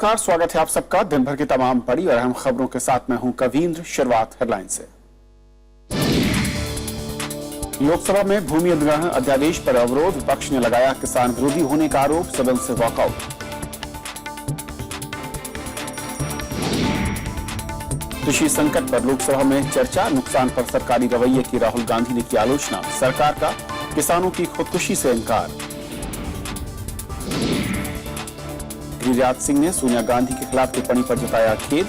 नमस्कार, स्वागत है आप सबका दिन भर की तमाम बड़ी और अहम खबरों के साथ मैं हूं कवींद्र। शुरुआत हेडलाइन से। लोकसभा में भूमि अधिग्रहण अध्यादेश पर अवरोध, विपक्ष ने लगाया किसान विरोधी होने का आरोप, सदन से वॉकआउट। कृषि संकट पर लोकसभा में चर्चा, नुकसान पर सरकारी रवैये की राहुल गांधी ने की आलोचना, सरकार का किसानों की खुदकुशी से इंकार। गिरिराज सिंह ने सोनिया गांधी के खिलाफ टिप्पणी पर जताया खेद,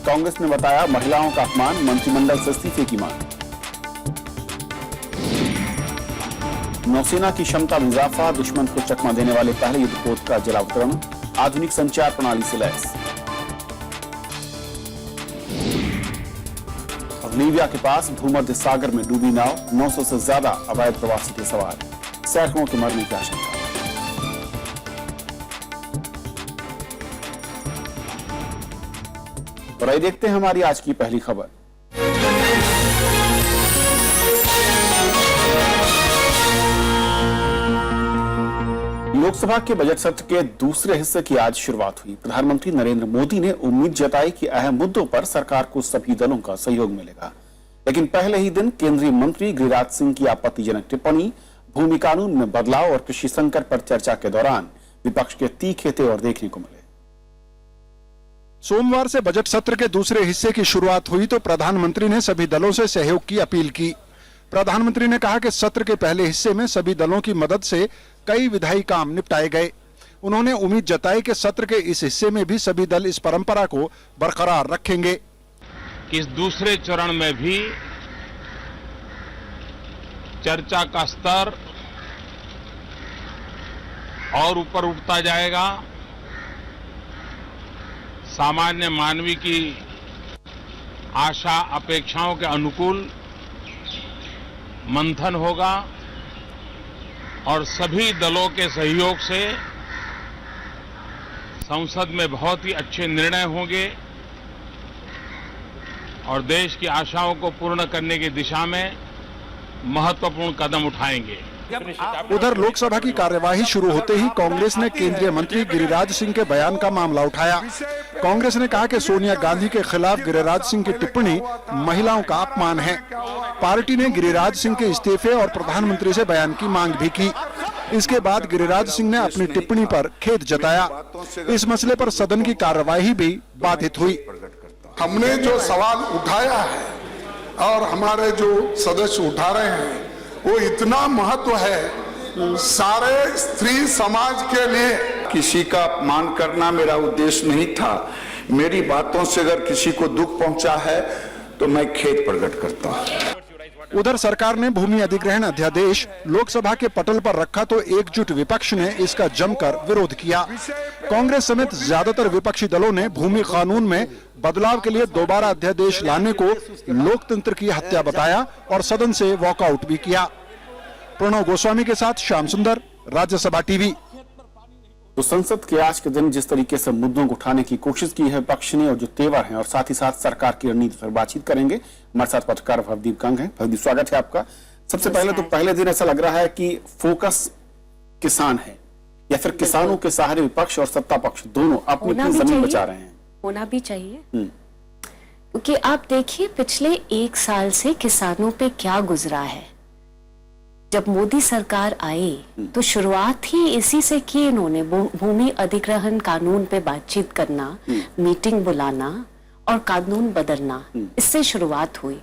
कांग्रेस ने बताया महिलाओं का अपमान, मंत्रिमंडल से इस्तीफे की मांग। नौसेना की क्षमता में इजाफा, दुश्मन को चकमा देने वाले पहले युद्धपोत का जलावतरण, आधुनिक संचार प्रणाली से लैस। और लीबिया के पास भूमध्य सागर में डूबी नाव, 900 से ज्यादा अवैध प्रवासी थे सवार, सैकड़ों के मरने की आशंका। और आइए देखते हैं हमारी आज की पहली खबर। लोकसभा के बजट सत्र के दूसरे हिस्से की आज शुरुआत हुई। प्रधानमंत्री नरेंद्र मोदी ने उम्मीद जताई कि अहम मुद्दों पर सरकार को सभी दलों का सहयोग मिलेगा, लेकिन पहले ही दिन केंद्रीय मंत्री गिरिराज सिंह की आपत्तिजनक टिप्पणी, भूमि कानून में बदलाव और कृषि संकट पर चर्चा के दौरान विपक्ष के तीखे तेवर देखने को मिले। सोमवार से बजट सत्र के दूसरे हिस्से की शुरुआत हुई तो प्रधानमंत्री ने सभी दलों से सहयोग की अपील की। प्रधानमंत्री ने कहा कि सत्र के पहले हिस्से में सभी दलों की मदद से कई विधायी काम निपटाए गए। उन्होंने उम्मीद जताई कि सत्र के इस हिस्से में भी सभी दल इस परंपरा को बरकरार रखेंगे। इस दूसरे चरण में भी चर्चा का स्तर और ऊपर उठता जाएगा। सामान्य मानवी की आशा अपेक्षाओं के अनुकूल मंथन होगा और सभी दलों के सहयोग से संसद में बहुत ही अच्छे निर्णय होंगे और देश की आशाओं को पूर्ण करने की दिशा में महत्वपूर्ण कदम उठाएंगे। उधर लोकसभा की कार्यवाही शुरू होते ही कांग्रेस ने केंद्रीय मंत्री गिरिराज सिंह के बयान का मामला उठाया। कांग्रेस ने कहा कि सोनिया गांधी के खिलाफ गिरिराज सिंह की टिप्पणी महिलाओं का अपमान है। पार्टी ने गिरिराज सिंह के इस्तीफे और प्रधानमंत्री से बयान की मांग भी की। इसके बाद गिरिराज सिंह ने अपनी टिप्पणी पर खेद जताया। इस मसले पर सदन की कार्यवाही भी बाधित हुई। हमने जो सवाल उठाया है और हमारे जो सदस्य उठा रहे हैं वो इतना महत्व है सारे स्त्री समाज के लिए। किसी का अपमान करना मेरा उद्देश्य नहीं था। मेरी बातों से अगर किसी को दुख पहुंचा है तो मैं खेद प्रकट करता हूं। उधर सरकार ने भूमि अधिग्रहण अध्यादेश लोकसभा के पटल पर रखा तो एकजुट विपक्ष ने इसका जमकर विरोध किया। कांग्रेस समेत ज्यादातर विपक्षी दलों ने भूमि कानून में बदलाव के लिए दोबारा अध्यादेश लाने को लोकतंत्र की हत्या बताया और सदन से वॉकआउट भी किया। प्रणव गोस्वामी के साथ श्याम सुंदर, राज्यसभा टीवी। तो संसद के आज के दिन जिस तरीके से मुद्दों को उठाने की कोशिश की है विपक्ष ने और जो तेवर हैं और साथ ही साथ सरकार की रणनीति पर बातचीत करेंगे। हमारे साथ पत्रकार भवदीप कंग हैं। भवदीप, स्वागत है आपका। सबसे पहले तो पहले दिन ऐसा लग रहा है कि फोकस किसान है या फिर किसानों के सहारे विपक्ष और सत्ता पक्ष दोनों अपनी जमीन बचा रहे हैं। होना भी चाहिए, क्योंकि आप देखिए पिछले एक साल से किसानों पे क्या गुजरा है। जब मोदी सरकार आई तो शुरुआत ही इसी से की इन्होंने, भूमि अधिग्रहण कानून पे बातचीत करना, मीटिंग बुलाना और कानून बदलना, इससे शुरुआत हुई।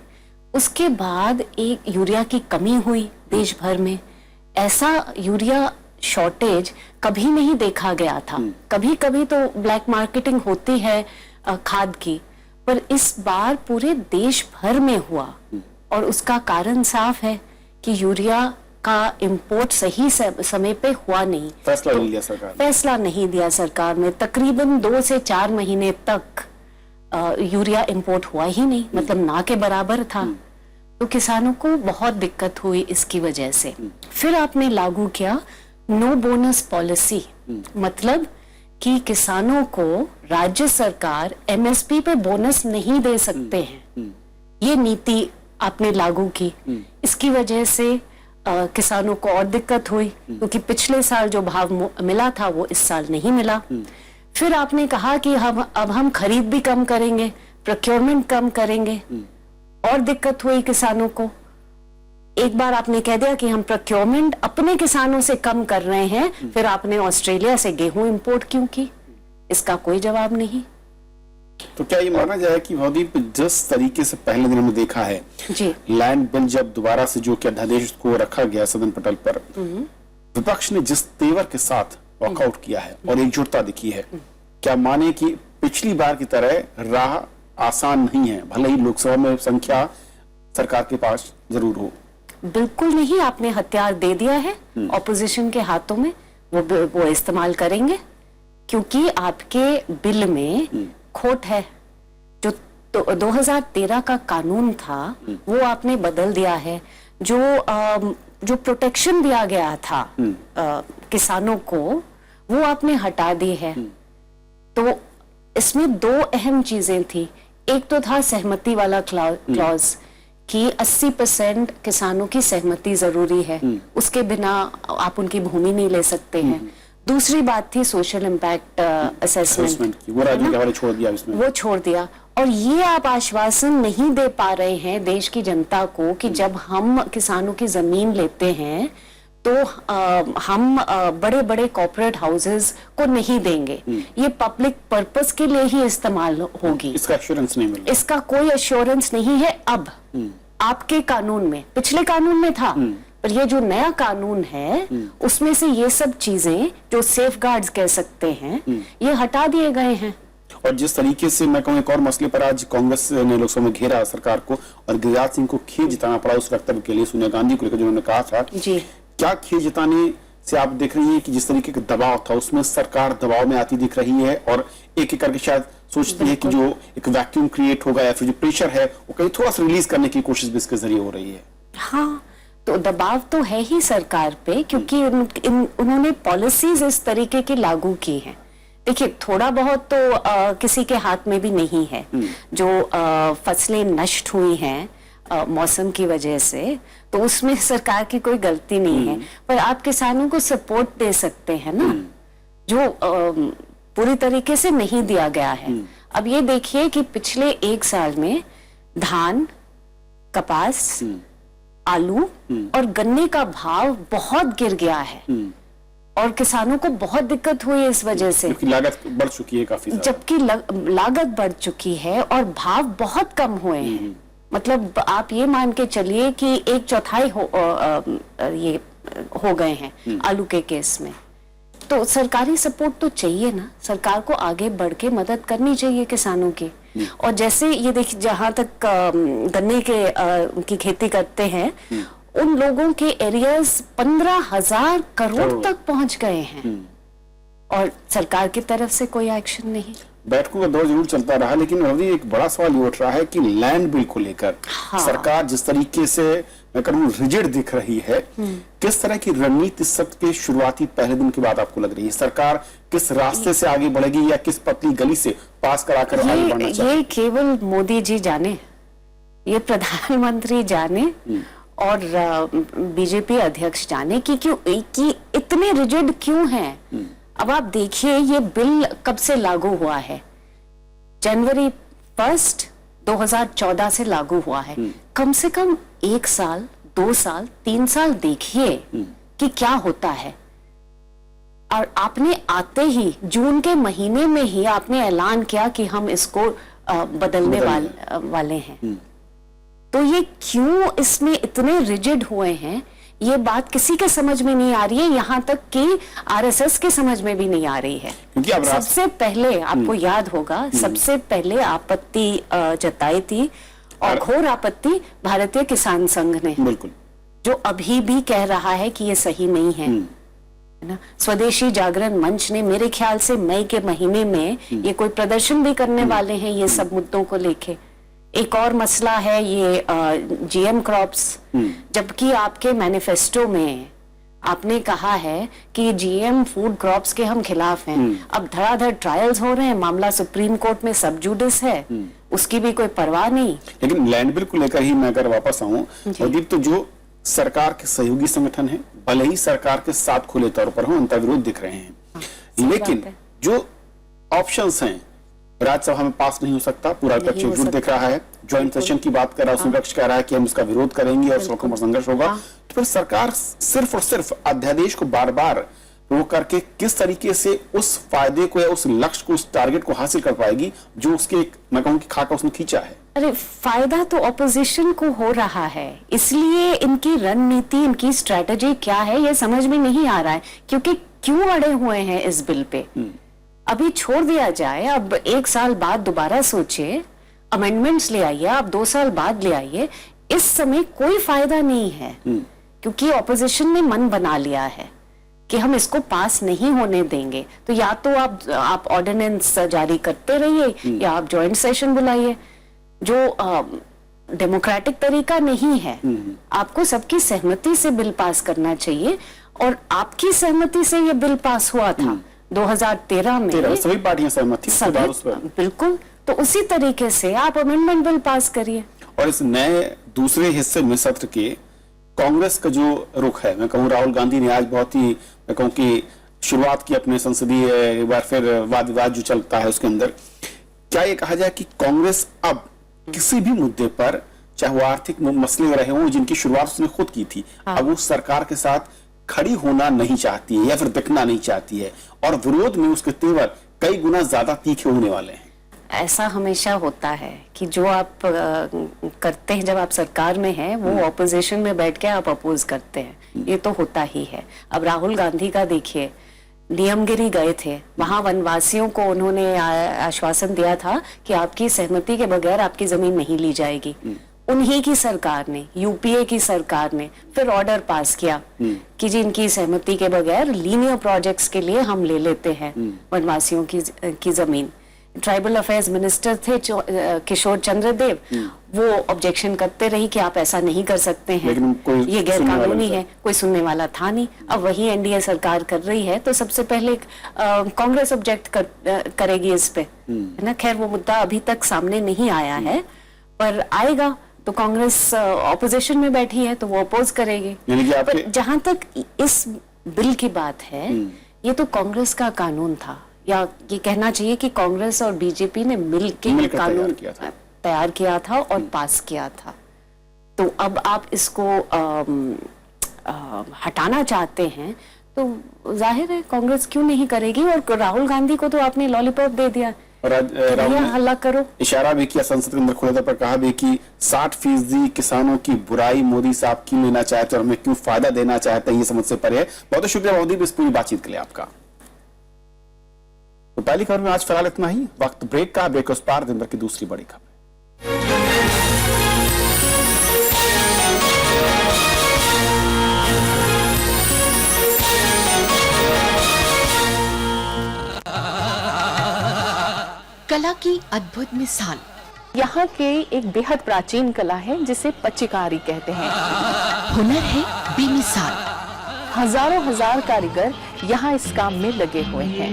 उसके बाद एक यूरिया की कमी हुई देश भर में। ऐसा यूरिया शॉर्टेज कभी नहीं देखा गया था। कभी कभी तो ब्लैक मार्केटिंग होती है खाद की, पर इस बार पूरे देश भर में हुआ और उसका कारण साफ है कि यूरिया का इंपोर्ट सही समय पे हुआ नहीं। फैसला नहीं दिया सरकार ने। तकरीबन 2 से 4 महीने तक यूरिया इंपोर्ट हुआ ही नहीं, मतलब ना के बराबर था। तो किसानों को बहुत दिक्कत हुई इसकी वजह से। फिर आपने लागू किया नो बोनस पॉलिसी, मतलब कि किसानों को राज्य सरकार एमएसपी पे बोनस नहीं दे सकते हैं। ये नीति आपने लागू की। इसकी वजह से किसानों को और दिक्कत हुई, क्योंकि पिछले साल जो भाव मिला था वो इस साल नहीं मिला। फिर आपने कहा कि अब हम खरीद भी कम करेंगे, प्रोक्योरमेंट कम करेंगे, और दिक्कत हुई किसानों को। एक बार आपने कह दिया कि हम प्रोक्योरमेंट अपने किसानों से कम कर रहे हैं, फिर आपने ऑस्ट्रेलिया से गेहूं इंपोर्ट क्यों की? इसका कोई जवाब नहीं। तो क्या ये माना जाए कि भवदीप, जिस तरीके से पहले दिन हमने देखा है जी, लैंड बिल जब दोबारा से जो कि अध्यादेश को रखा गया सदन पटल पर, विपक्ष ने जिस तेवर के साथ वॉकआउट किया है और एकजुटता दिखी है, क्या माने कि पिछली बार की तरह राह आसान नहीं है, भले ही लोकसभा में संख्या सरकार के पास जरूर हो? बिल्कुल नहीं। आपने हथियार दे दिया है ऑपोजिशन के हाथों में, वो इस्तेमाल करेंगे, क्योंकि आपके बिल में खोट है। जो 2013 का कानून था वो आपने बदल दिया है। जो प्रोटेक्शन दिया गया था किसानों को, वो आपने हटा दी है। तो इसमें दो अहम चीजें थी। एक तो था सहमति वाला क्लॉज कि 80% किसानों की सहमति जरूरी है, उसके बिना आप उनकी भूमि नहीं ले सकते हैं। दूसरी बात थी सोशल इम्पैक्ट असेसमेंट की, वो राज्य के हवाले छोड़ दिया इसमें। वो छोड़ दिया। और ये आप आश्वासन नहीं दे पा रहे हैं देश की जनता को कि जब हम किसानों की जमीन लेते हैं तो हम बड़े बड़े कॉर्पोरेट हाउसेस को नहीं देंगे, ये पब्लिक पर्पस के लिए ही इस्तेमाल होगी। इसका एश्योरेंस नहीं मिल रहा। इसका कोई एश्योरेंस नहीं है अब आपके कानून में। पिछले कानून में था, पर ये जो नया कानून है उसमें से ये सब चीजें जो सेफगार्ड्स कह सकते हैं, ये हटा दिए गए हैं। और जिस तरीके से मैं कहूँ, एक और मसले पर आज कांग्रेस ने लोकसभा में घेरा सरकार को और गिरिराज सिंह को खेद जताना पड़ा उस वक्तव्य के लिए, सोनिया गांधी को लेकर जिन्होंने कहा था। जी, क्या खेद जताने से आप देख रही हैं कि जिस तरीके का दबाव था उसमें सरकार दबाव में आती दिख रही है और एक एक करके शायद सोचती है कि जो एक वैक्यूम क्रिएट होगा या फिर जो प्रेशर है वो कहीं थोड़ा सा रिलीज करने की कोशिश भी इसके जरिए हो रही है? हाँ, तो दबाव तो है ही सरकार पे, क्योंकि उन्होंने पॉलिसीज इस तरीके की लागू की हैं। देखिए, थोड़ा बहुत तो किसी के हाथ में भी नहीं है। जो फसलें नष्ट हुई हैं मौसम की वजह से, तो उसमें सरकार की कोई गलती नहीं है, पर आप किसानों को सपोर्ट दे सकते हैं ना, जो पूरी तरीके से नहीं दिया गया है। अब ये देखिए कि पिछले एक साल में धान, कपास, आलू और गन्ने का भाव बहुत गिर गया है और किसानों को बहुत दिक्कत हुई है इस वजह से, क्योंकि लागत बढ़ चुकी है काफी ज्यादा। जबकि लागत बढ़ चुकी है और भाव बहुत कम हुए हैं। मतलब आप ये मान के चलिए कि 1/4 ये हो गए हैं आलू के केस में। तो सरकारी सपोर्ट तो चाहिए ना, सरकार को आगे बढ़ के मदद करनी चाहिए किसानों की। और जैसे ये देखिए, जहां तक गन्ने के की खेती करते हैं, उन लोगों के एरियाज 15,000 करोड़ तक पहुंच गए हैं और सरकार की तरफ से कोई एक्शन नहीं। बैठकों का दौर जरूर चलता रहा, लेकिन अभी एक बड़ा सवाल ये उठ रहा है कि लैंड बिल को लेकर सरकार जिस तरीके से मैं कहूँ रिजिड दिख रही है, किस तरह की रणनीति इस सब के शुरुआती पहले दिन के बाद आपको लग रही है? सरकार किस रास्ते से आगे बढ़ेगी या किस पतली गली से पास कराकर आगे बढ़ना चाहिए? ये केवल मोदी जी जाने, ये प्रधानमंत्री जाने और बीजेपी अध्यक्ष जाने कि क्यों कि इतने रिजिड क्यों हैं। अब आप देखिए, ये बिल कब से लागू हुआ है? जनवरी 1 2014 से लागू हुआ है। कम से कम 1 साल, 2 साल, 3 साल देखिए कि क्या होता है। और आपने आते ही जून के महीने में ही आपने ऐलान किया कि हम इसको बदलने वाले हैं। तो ये क्यों इसमें इतने रिजिड हुए हैं, ये बात किसी के समझ में नहीं आ रही है, यहाँ तक कि आरएसएस के समझ में भी नहीं आ रही है। क्योंकि अब सबसे पहले आपको याद होगा, सबसे पहले आपत्ति जताई थी और घोर आपत्ति भारतीय किसान संघ ने, बिल्कुल, जो अभी भी कह रहा है कि ये सही नहीं है ना। स्वदेशी जागरण मंच ने मेरे ख्याल से मई के महीने में ये कोई प्रदर्शन भी करने वाले हैं ये सब मुद्दों को लेके। एक और मसला है ये जीएम क्रॉप्स, जबकि आपके मैनिफेस्टो में आपने कहा है कि जीएम फूड क्रॉप्स के हम खिलाफ हैं। अब धड़ाधड़ ट्रायल्स हो रहे हैं, मामला सुप्रीम कोर्ट में सब जुडिस है, उसकी भी कोई परवाह नहीं। लेकिन लैंड बिल को लेकर ही मैं अगर वापस आऊं, तो जो सरकार के सहयोगी संगठन है, भले ही सरकार के साथ खुले तौर पर हो, अंतर्विरोध दिख रहे हैं, लेकिन जो ऑप्शंस हैं, राज्यसभा में पास नहीं हो सकता, पूरा विपक्ष एकजुट दिख रहा है, ज्वाइंट सेशन की बात कर रहा है, उसमें विपक्ष कह रहा है कि हम इसका विरोध करेंगे और सड़कों पर संघर्ष होगा, तो फिर सरकार सिर्फ और सिर्फ अध्यादेश को बार बार वो करके किस तरीके से उस फायदे को या उस लक्ष्य को, उस टारगेट को हासिल कर पाएगी जो उसके मैं कहूँ कि खाका उसने खींचा है। अरे फायदा तो ऑपोजिशन को हो रहा है, इसलिए इनकी रणनीति, इनकी स्ट्रेटजी क्या है ये समझ में नहीं आ रहा है, क्योंकि क्यों अड़े हुए हैं इस बिल पे। अभी छोड़ दिया जाए, अब 1 साल बाद दोबारा सोचिए, अमेंडमेंट्स ले आइए, आप 2 साल बाद ले आइए, इस समय कोई फायदा नहीं है, क्योंकि ऑपोजिशन ने मन बना लिया है कि हम इसको पास नहीं होने देंगे। तो या तो आप ऑर्डिनेंस जारी करते रहिए या आप ज्वाइंट सेशन बुलाइए, जो डेमोक्रेटिक तरीका नहीं है। आपको सबकी सहमति से बिल पास करना चाहिए, और आपकी सहमति से ये बिल पास हुआ था 2013 में, सभी पार्टियां सहमत थी उसके बाद उस पर। बिल्कुल, तो उसी तरीके से आप अमेंडमेंट बिल पास करिए। और इस नए दूसरे हिस्से में सत्र के कांग्रेस का जो रुख है, मैं कहूँ राहुल गांधी ने आज बहुत ही मैं कहूँ कि शुरुआत की अपने संसदीय एक बार फिर वाद विवाद जो चलता है उसके अंदर, क्या ये कहा जाए कि कांग्रेस अब किसी भी मुद्दे पर, चाहे वो आर्थिक मसले रहे हों जिनकी शुरुआत उसने खुद की थी, अब वो सरकार के साथ खड़ी होना नहीं चाहती है या फिर दिखना नहीं चाहती है, और विरोध में उसके तेवर कई गुना ज्यादा तीखे होने वाले हैं। ऐसा हमेशा होता है कि जो आप करते हैं जब आप सरकार में हैं, वो ऑपोजिशन में बैठ के आप अपोज करते हैं, ये तो होता ही है। अब राहुल गांधी का देखिए, नियमगिरी गए थे, वहां वनवासियों को उन्होंने आश्वासन दिया था कि आपकी सहमति के बगैर आपकी जमीन नहीं ली जाएगी। उन्हीं की सरकार ने, यूपीए की सरकार ने फिर ऑर्डर पास किया कि जी इनकी सहमति के बगैर लीनियर प्रोजेक्ट्स के लिए हम ले लेते हैं वनवासियों की जमीन। ट्राइबल अफेयर्स मिनिस्टर थे किशोर चंद्र देव, वो ऑब्जेक्शन करते रही कि आप ऐसा नहीं कर सकते हैं, ये गैर कानूनी है, कोई सुनने वाला था नहीं। अब वही एनडीए सरकार कर रही है, तो सबसे पहले कांग्रेस ऑब्जेक्ट करेगी इस पे, है ना। खैर वो मुद्दा अभी तक सामने नहीं आया है, पर आएगा तो कांग्रेस ऑपोजिशन में बैठी है तो वो अपोज करेगी। पर जहां तक इस बिल की बात है, ये तो कांग्रेस का कानून था, या ये कहना चाहिए कि कांग्रेस और बीजेपी ने मिलकर कानून तैयार किया था और पास किया था। तो अब आप इसको हटाना चाहते हैं, तो जाहिर है कांग्रेस क्यों नहीं करेगी, और राहुल गांधी को तो आपने लॉलीपॉप दे दिया, हल्ला करो। इशारा भी किया संसद के अंदर खुले तौर पर, कहा भी कि 60% किसानों की बुराई मोदी साहब क्यों लेना चाहते हैं और हमें क्यों फायदा देना चाहते हैं, ये समझ से परे है। बहुत शुक्रिया मोदी इस पूरी बातचीत के लिए आपका। तो पहली खबर में आज फिलहाल इतना ही। वक्त ब्रेक का, ब्रेक उस पार दिन भर की दूसरी बड़ी खबर। कला की अद्भुत मिसाल, यहाँ के एक बेहद प्राचीन कला है जिसे पच्चीकारी कहते हैं। हुनर है बेमिसाल, हजारों हजार कारीगर यहाँ इस काम में लगे हुए हैं,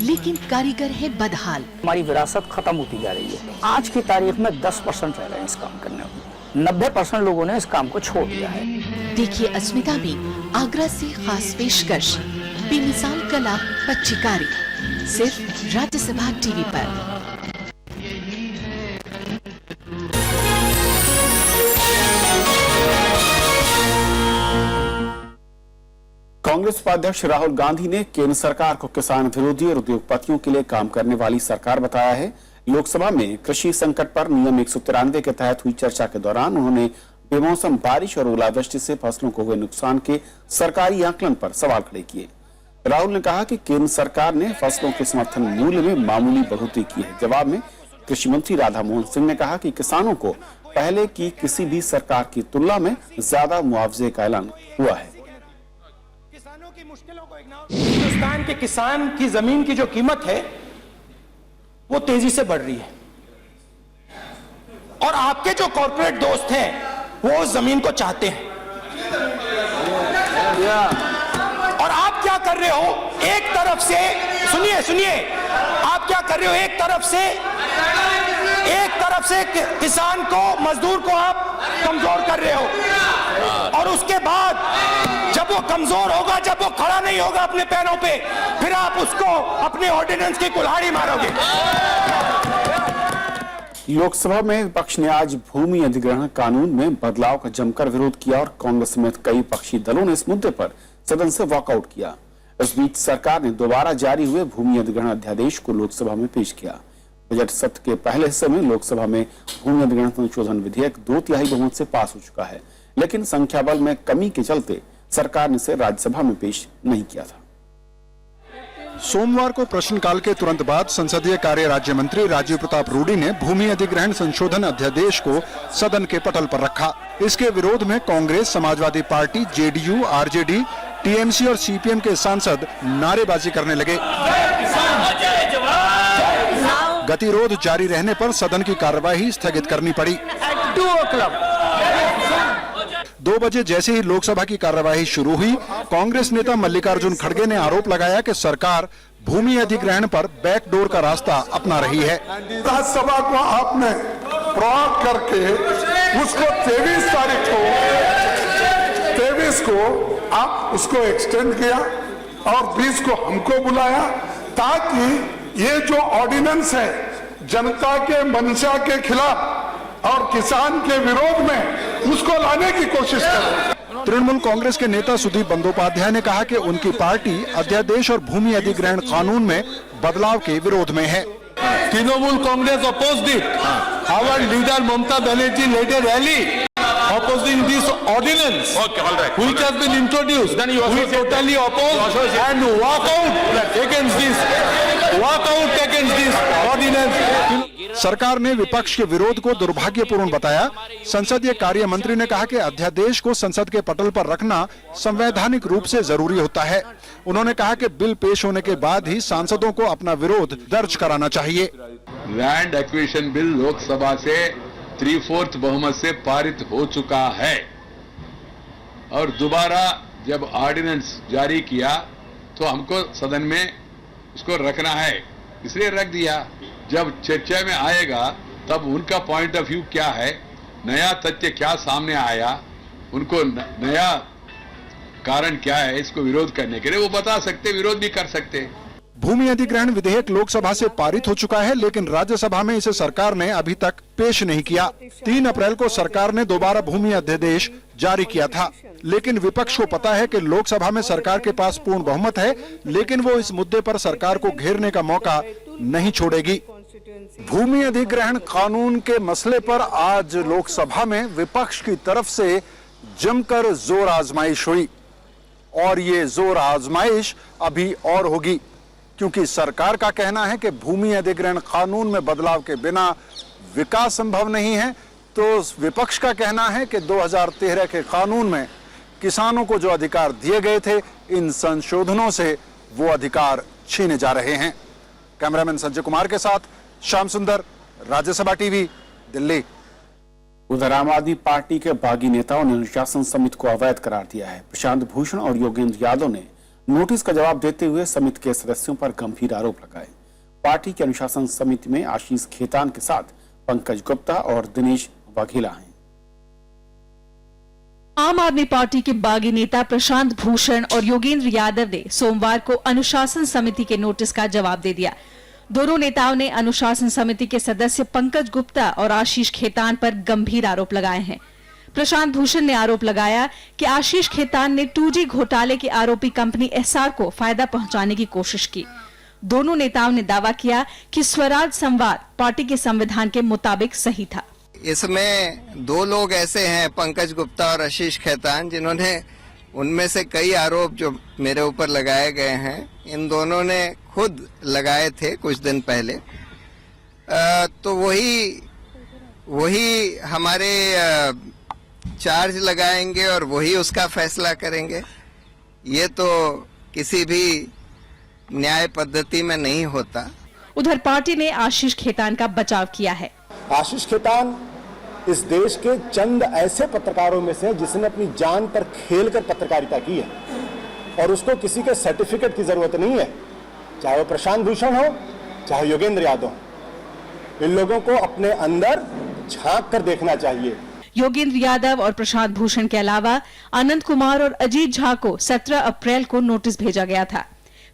लेकिन कारीगर है बदहाल। हमारी विरासत खत्म होती जा रही है। आज की तारीख में 10% रह रहे हैं इस काम करने में, 90% लोगों ने इस काम को छोड़ दिया है। देखिए अस्मिता में आगरा से खास पेशकश, बेमिसाल कला पच्चीकारी, सिर्फ राज्यसभा टीवी पर। कांग्रेस उपाध्यक्ष राहुल गांधी ने केंद्र सरकार को किसान विरोधी और उद्योगपतियों के लिए काम करने वाली सरकार बताया है। लोकसभा में कृषि संकट पर नियम 193 के तहत हुई चर्चा के दौरान उन्होंने बेमौसम बारिश और ओलावृष्टि से फसलों को हुए नुकसान के सरकारी आकलन पर सवाल खड़े किए। राहुल ने कहा कि केंद्र सरकार ने फसलों के समर्थन मूल्य में मामूली बढ़ोतरी की है। जवाब में कृषि मंत्री राधा मोहन सिंह ने कहा कि किसानों को पहले की किसी भी सरकार की तुलना में ज्यादा मुआवजे का ऐलान हुआ है। किसानों की मुश्किलों को हिंदुस्तान के किसान की जमीन की जो कीमत है वो तेजी से बढ़ रही है, और आपके जो कॉर्पोरेट दोस्त हैं वो उस जमीन को चाहते हैं। और आप क्या कर रहे हो, एक तरफ से सुनिए आप क्या कर रहे हो, एक तरफ से किसान को, मजदूर को आप कमजोर कर रहे हो, और उसके बाद जब वो वो कमजोर होगा जब वो खड़ा नहीं होगा अपने पैरों पे, फिर आप उसको अपने ऑर्डिनेंस की कुल्हाड़ी मारोगे। लोकसभा में विपक्ष ने आज भूमि अधिग्रहण कानून में बदलाव का जमकर विरोध किया और कांग्रेस समेत कई विपक्षी दलों ने इस मुद्दे पर सदन से वॉकआउट किया। इस बीच सरकार ने दोबारा जारी हुए भूमि अधिग्रहण अध्यादेश को लोकसभा में पेश किया। बजट सत्र के पहले हिस्से में लोकसभा में भूमि अधिग्रहण संशोधन विधेयक 2/3 बहुमत से पास हो चुका है, लेकिन संख्या बल में कमी के चलते सरकार ने इसे राज्यसभा में पेश नहीं किया था। सोमवार को प्रश्नकाल के तुरंत बाद संसदीय कार्य राज्य मंत्री राजीव प्रताप रूडी ने भूमि अधिग्रहण संशोधन अध्यादेश को सदन के पटल पर रखा। इसके विरोध में Congress, Samajwadi party, JDU, RJD, TMC और सीपीएम के सांसद नारेबाजी करने लगे। गतिरोध जारी रहने पर सदन की कार्यवाही स्थगित करनी पड़ी। 2 बजे जैसे ही लोकसभा की कार्यवाही शुरू हुई, कांग्रेस नेता मल्लिकार्जुन खड़गे ने आरोप लगाया कि सरकार भूमि अधिग्रहण पर बैकडोर का रास्ता अपना रही है। राज्यसभा को आपने प्रॉक करके उसको 23 को आप उसको एक्सटेंड किया और 20 को हमको बुलाया, ताकि ये जो ऑर्डिनेंस है जनता के मंशा के खिलाफ और किसान के विरोध में उसको लाने की कोशिश करें। तृणमूल कांग्रेस के नेता सुदीप बंदोपाध्याय ने कहा कि उनकी पार्टी अध्यादेश और भूमि अधिग्रहण कानून में बदलाव के विरोध में है। Trinamool Congress opposed it. Our leader Mamata Banerjee led a rally opposing this ordinance, which has been introduced. We totally oppose and walk out against this ordinance. सरकार ने विपक्ष के विरोध को दुर्भाग्यपूर्ण बताया। संसदीय कार्य मंत्री ने कहा कि अध्यादेश को संसद के पटल पर रखना संवैधानिक रूप से जरूरी होता है। उन्होंने कहा कि बिल पेश होने के बाद ही सांसदों को अपना विरोध दर्ज कराना चाहिए। लैंड एक्विजिशन बिल लोकसभा से 3/4 बहुमत से पारित हो चुका है और दोबारा जब ऑर्डिनेंस जारी किया तो हमको सदन में इसको रखना है, इसलिए रख दिया। जब चर्चा में आएगा तब उनका पॉइंट ऑफ व्यू क्या है, नया तथ्य क्या सामने आया, उनको नया कारण क्या है इसको विरोध करने के लिए, वो बता सकते, विरोध भी कर सकते। भूमि अधिग्रहण विधेयक लोकसभा से पारित हो चुका है, लेकिन राज्यसभा में इसे सरकार ने अभी तक पेश नहीं किया। 3 अप्रैल को सरकार ने दोबारा भूमि अध्यादेश जारी किया था, लेकिन विपक्ष को पता है कि लोकसभा में सरकार के पास पूर्ण बहुमत है, लेकिन वो इस मुद्दे पर सरकार को घेरने का मौका नहीं छोड़ेगी। भूमि अधिग्रहण कानून के मसले पर आज लोकसभा में विपक्ष की तरफ से जमकर जोर आजमाइश हुई और ये जोर आजमाइश अभी और होगी, क्योंकि सरकार का कहना है कि भूमि अधिग्रहण कानून में बदलाव के बिना विकास संभव नहीं है, तो विपक्ष का कहना है कि 2013 के कानून में किसानों को जो अधिकार दिए गए थे, इन संशोधनों से वो अधिकार छीने जा रहे हैं। कैमरामैन संजय कुमार के साथ श्याम सुंदर, राज्यसभा टीवी, दिल्ली। उधर आम आदमी पार्टी के बागी नेताओं ने अनुशासन समिति को अवैध करार दिया है। प्रशांत भूषण और योगेंद्र यादव ने नोटिस का जवाब देते हुए समिति के सदस्यों पर गंभीर आरोप लगाए। पार्टी की अनुशासन समिति में आशीष खेतान के साथ पंकज गुप्ता और दिनेश वाघेला हैं। आम आदमी पार्टी के बागी नेता प्रशांत भूषण और योगेंद्र यादव ने सोमवार को अनुशासन समिति के नोटिस का जवाब दे दिया। दोनों नेताओं ने अनुशासन समिति के सदस्य पंकज गुप्ता और आशीष खेतान पर गंभीर आरोप लगाए हैं। प्रशांत भूषण ने आरोप लगाया कि आशीष खेतान ने 2G घोटाले की आरोपी कंपनी एस्सार को फायदा पहुंचाने की कोशिश की। दोनों नेताओं ने दावा किया कि स्वराज संवाद पार्टी के संविधान के मुताबिक सही था। इसमें 2 लोग ऐसे हैं, पंकज गुप्ता और आशीष खेतान, जिन्होंने उनमें से कई आरोप जो मेरे ऊपर लगाए गए हैं, इन दोनों ने खुद लगाए थे कुछ दिन पहले। तो वही हमारे चार्ज लगाएंगे और वही उसका फैसला करेंगे। ये तो किसी भी न्याय पद्धति में नहीं होता। उधर पार्टी ने आशीष खेतान का बचाव किया है। आशीष खेतान इस देश के चंद ऐसे पत्रकारों में से जिसने अपनी जान पर खेलकर पत्रकारिता की है और उसको किसी के सर्टिफिकेट की जरूरत नहीं है, चाहे वो प्रशांत भूषण हो चाहे योगेंद्र यादव हो। इन लोगों को अपने अंदर झांक कर देखना चाहिए। योगेंद्र यादव और प्रशांत भूषण के अलावा आनंद कुमार और अजीत झा को 17 अप्रैल को नोटिस भेजा गया था।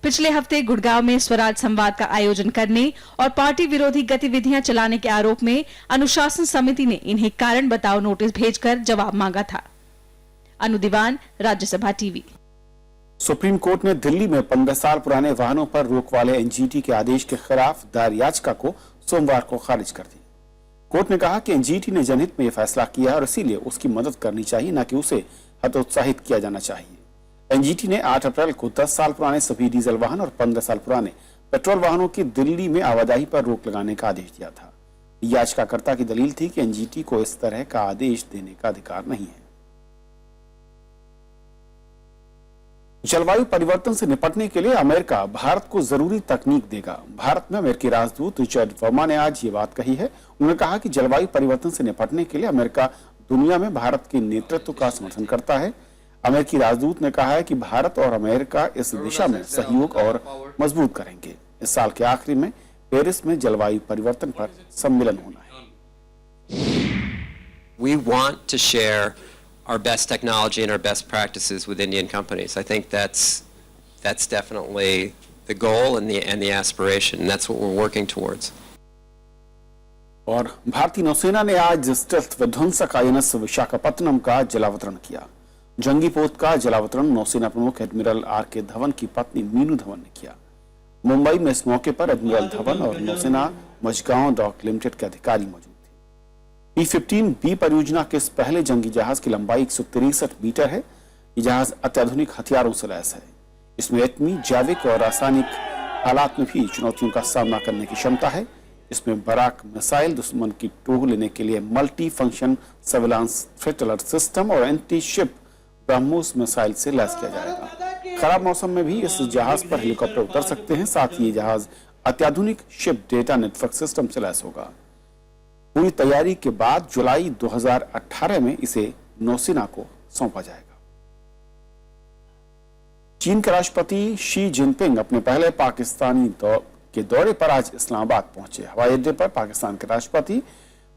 पिछले हफ्ते गुड़गांव में स्वराज संवाद का आयोजन करने और पार्टी विरोधी गतिविधियां चलाने के आरोप में अनुशासन समिति ने इन्हें कारण बताओ नोटिस भेजकर जवाब मांगा था। अनु दीवान, राज्यसभा टीवी। सुप्रीम कोर्ट ने दिल्ली में 15 साल पुराने वाहनों पर रोक वाले एनजीटी के आदेश के खिलाफ दायर याचिका को सोमवार को खारिज कर दी। कोर्ट ने कहा कि एनजीटी ने जनहित में यह फैसला किया और इसीलिए उसकी मदद करनी चाहिए, न कि उसे हतोत्साहित किया जाना चाहिए। एनजीटी ने 8 अप्रैल को 10 साल पुराने सभी डीजल वाहन और 15 साल पुराने पेट्रोल वाहनों की दिल्ली में आवाजाही पर रोक लगाने का आदेश दिया था। याचिकाकर्ता की दलील थी कि एनजीटी को इस तरह का आदेश देने का अधिकार नहीं है। जलवायु परिवर्तन से निपटने के लिए अमेरिका भारत को जरूरी तकनीक देगा। भारत में अमेरिकी राजदूत रिचर्ड वर्मा ने आज ये बात कही है। उन्होंने कहा कि जलवायु परिवर्तन से निपटने के लिए अमेरिका दुनिया में भारत के नेतृत्व का समर्थन करता है। अमेरिकी राजदूत ने कहा है कि भारत और अमेरिका इस दिशा में सहयोग और मजबूत करेंगे। इस साल के आखिरी में पेरिस में जलवायु परिवर्तन पर सम्मेलन होना है। We want to share our best technology and our best practices with Indian companies. I think that's definitely the goal and the aspiration, and that's what we're working towards. और भारतीय नौसेना ने आज स्टेल्थ विध्वंसक आईएनएस विशाखापत्तनम का जलावतरण किया। जंगी पोत का जलावतरण नौसेना प्रमुख एडमिरल आर.के. धवन की पत्नी मीनू धवन ने किया। मुंबई में इस मौके पर एडमिरल धवन और नौसेना मझगांव डॉक लिमिटेड के अधिकारी मौजूद थे। P-15B परियोजना के इस पहले जंगी जहाज की लंबाई 163 मीटर है। ये जहाज अत्याधुनिक हथियारों से लैस है। इसमें एटमी, जैविक और रासायनिक हालात में भी चुनौतियों का सामना करने की क्षमता है। इसमें बराक मिसाइल, दुश्मन की टोह लेने के लिए multi function surveillance threat alert system और एंटी शिप ब्रह्मोस मिसाइल से लैस किया जाएगा। खराब मौसम में भी इस जहाज पर हेलीकॉप्टर उतर सकते हैं। साथ ही ये जहाज अत्याधुनिक शिप डेटा नेटवर्क सिस्टम से लैस होगा। पूरी तैयारी के बाद जुलाई 2018 में इसे नौसेना को सौंपा जाएगा। चीन के राष्ट्रपति शी जिनपिंग अपने पहले पाकिस्तानी के दौरे पर आज इस्लामाबाद पहुंचे। हवाई अड्डे पर पाकिस्तान के राष्ट्रपति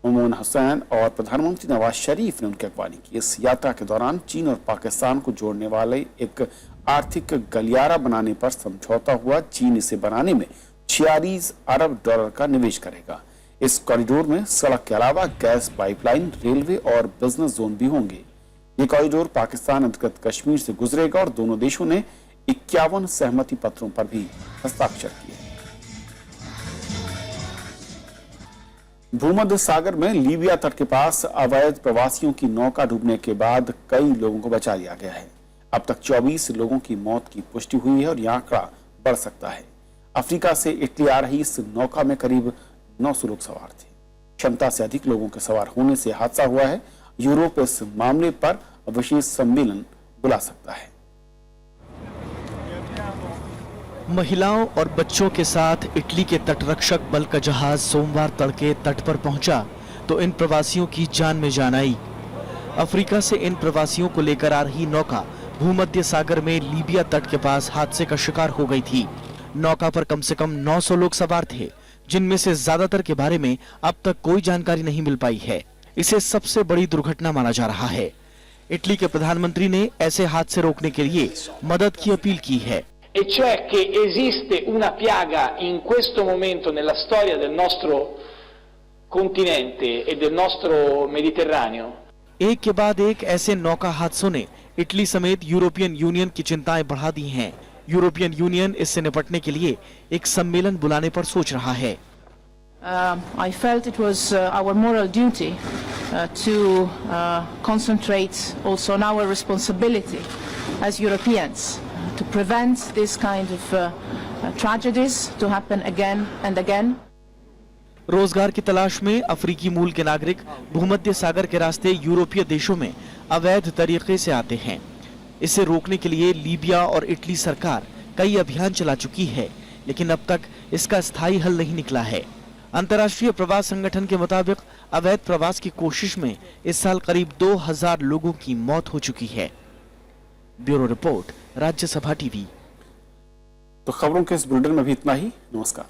ममनून हुसैन और प्रधानमंत्री नवाज शरीफ ने उनकी अगवानी की। इस यात्रा के दौरान चीन और पाकिस्तान को जोड़ने वाले एक आर्थिक गलियारा बनाने पर समझौता हुआ। चीन इसे बनाने में $46 अरब का निवेश करेगा। इस कॉरिडोर में सड़क के अलावा गैस पाइपलाइन, रेलवे और बिजनेस जोन भी होंगे। ये कॉरिडोर पाकिस्तान अधिकृत कश्मीर से गुजरेगा और दोनों देशों ने 51 सहमति पत्रों पर भी हस्ताक्षर किए। भूमध्य सागर में लीबिया तट के पास अवैध प्रवासियों की नौका डूबने के बाद कई लोगों को बचा लिया गया है। अब तक 24 लोगों की मौत की पुष्टि हुई है और यह आंकड़ा बढ़ सकता है। अफ्रीका से इटली आ रही इस नौका में करीब 900 लोग सवार थे। क्षमता से अधिक लोगों के सवार होने से हादसा हुआ है। यूरोप इस मामले पर विशेष सम्मेलन बुला सकता है। महिलाओं और बच्चों के साथ इटली के तटरक्षक बल का जहाज सोमवार तड़के तट पर पहुंचा तो इन प्रवासियों की जान में जान आई। अफ्रीका से इन प्रवासियों को लेकर आ रही नौका भूमध्य सागर में लीबिया तट के पास हादसे का शिकार हो गई थी। नौका पर कम से कम 900 लोग सवार थे, जिनमें से ज्यादातर के बारे में अब तक कोई जानकारी नहीं मिल पाई है। इसे सबसे बड़ी दुर्घटना माना जा रहा है। इटली के प्रधानमंत्री ने ऐसे हादसे रोकने के लिए मदद की अपील की है। E cioè che esiste una piaga in questo momento nella storia del nostro continente e del nostro Mediterraneo. एक के बाद एक ऐसे नौका हादसों ने इटली समेत यूरोपियन यूनियन की चिंताएं बढ़ा दी हैं। यूरोपियन यूनियन इससे निपटने के लिए एक सम्मेलन बुलाने पर सोच रहा है। I felt it was our moral duty to concentrate also on our responsibility as Europeans to prevent this kind of tragedies to happen again and again. रोजगार की तलाश में अफ्रीकी मूल के नागरिक भूमध्य सागर के रास्ते यूरोपीय देशों में अवैध तरीके से आते हैं। इसे रोकने के लिए लीबिया और इटली सरकार कई अभियान चला चुकी है, लेकिन अब तक इसका स्थायी हल नहीं निकला है। अंतर्राष्ट्रीय प्रवास संगठन के मुताबिक अवैध प्रवास की कोशिश में इस साल करीब 2000 लोगों की मौत हो चुकी है। Bureau report, Rajya Sabha TV. तो खबरों के इस बुलेटिन में भी इतना ही। नमस्कार।